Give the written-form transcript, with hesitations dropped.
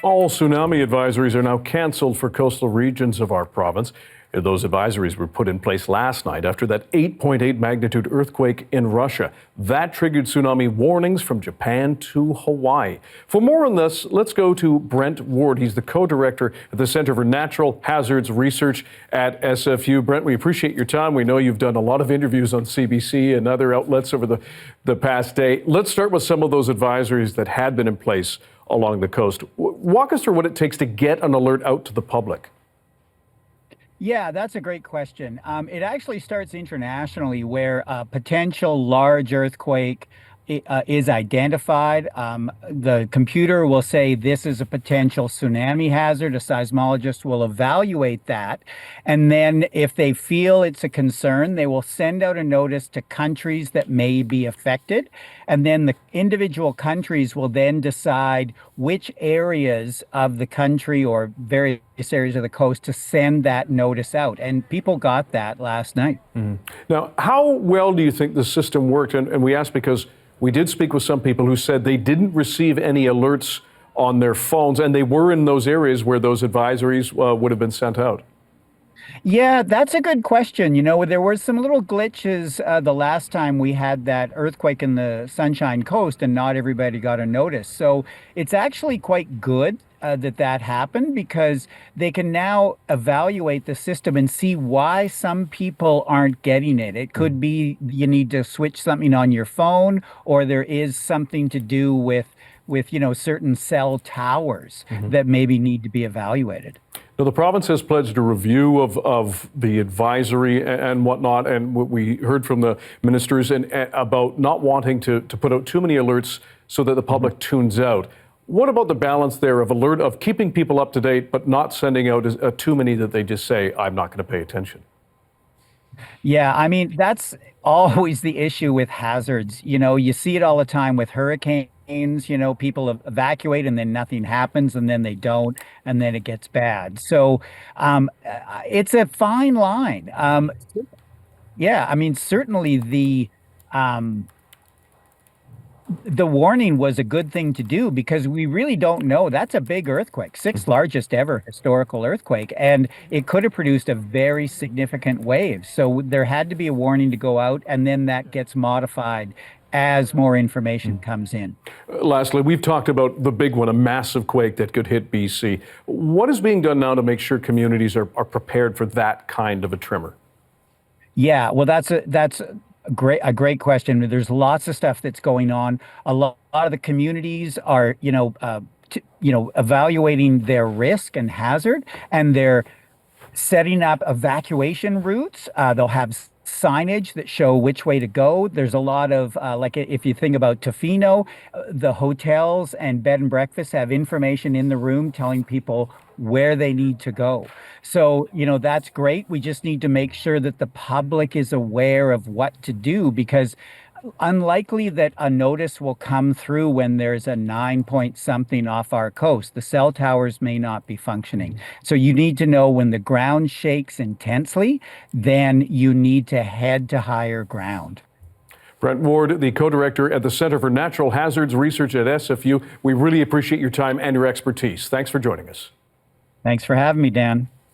All tsunami advisories are now canceled for coastal regions of our province. Those advisories were put in place last night after that 8.8 magnitude earthquake in Russia. That triggered tsunami warnings from Japan to Hawaii. For more on this, let's go to Brent Ward. He's the co-director at the Center for Natural Hazards Research at SFU. Brent, we appreciate your time. We know you've done a lot of interviews on CBC and other outlets over the past day. Let's start with some of those advisories that had been in place along the coast. Walk us through what it takes to get an alert out to the public. Yeah, that's a great question. It actually starts internationally where a potential large earthquake is identified. The computer will say this is a potential tsunami hazard. A seismologist will evaluate that. And then if they feel it's a concern, they will send out a notice to countries that may be affected. And then the individual countries will then decide which areas of the country or various areas of the coast to send that notice out. And people got that last night. Mm-hmm. Now, how well do you think the system worked? And we asked because we did speak with some people who said they didn't receive any alerts on their phones, and they were in those areas where those advisories would have been sent out. Yeah, that's a good question. You know, there were some little glitches the last time we had that earthquake in the Sunshine Coast, and not everybody got a notice. So it's actually quite good that happened, because they can now evaluate the system and see why some people aren't getting it. It could be you need to switch something on your phone, or there is something to do with certain cell towers that maybe need to be evaluated. Now, the province has pledged a review of the advisory and whatnot, and what we heard from the ministers about not wanting to put out too many alerts so that the public tunes out. What about the balance there of keeping people up to date, but not sending out too many that they just say, I'm not going to pay attention? Yeah, I mean, that's always the issue with hazards. You know, you see it all the time with hurricanes. People evacuate and then nothing happens, and then they don't, and then it gets bad. So it's a fine line. Yeah, I mean, certainly the warning was a good thing to do, because we really don't know. That's a big earthquake, sixth largest ever historical earthquake, and it could have produced a very significant wave. So there had to be a warning to go out, and then that gets modified as more information comes in. Lastly, we've talked about the big one, a massive quake that could hit BC. What is being done now to make sure communities are prepared for that kind of a tremor? Yeah, well, that's a great question. There's lots of stuff that's going on. A lot of the communities are, evaluating their risk and hazard, and they're setting up evacuation routes. They'll have signage that show which way to go. There's a lot of, like if you think about Tofino, the hotels and bed and breakfast have information in the room telling people where they need to go. So, that's great. We just need to make sure that the public is aware of what to do, because unlikely that a notice will come through when there's a 9 point something off our coast. The cell towers may not be functioning. So you need to know when the ground shakes intensely, then you need to head to higher ground. Brent Ward, the co-director at the Center for Natural Hazards Research at SFU. We really appreciate your time and your expertise. Thanks for joining us. Thanks for having me, Dan.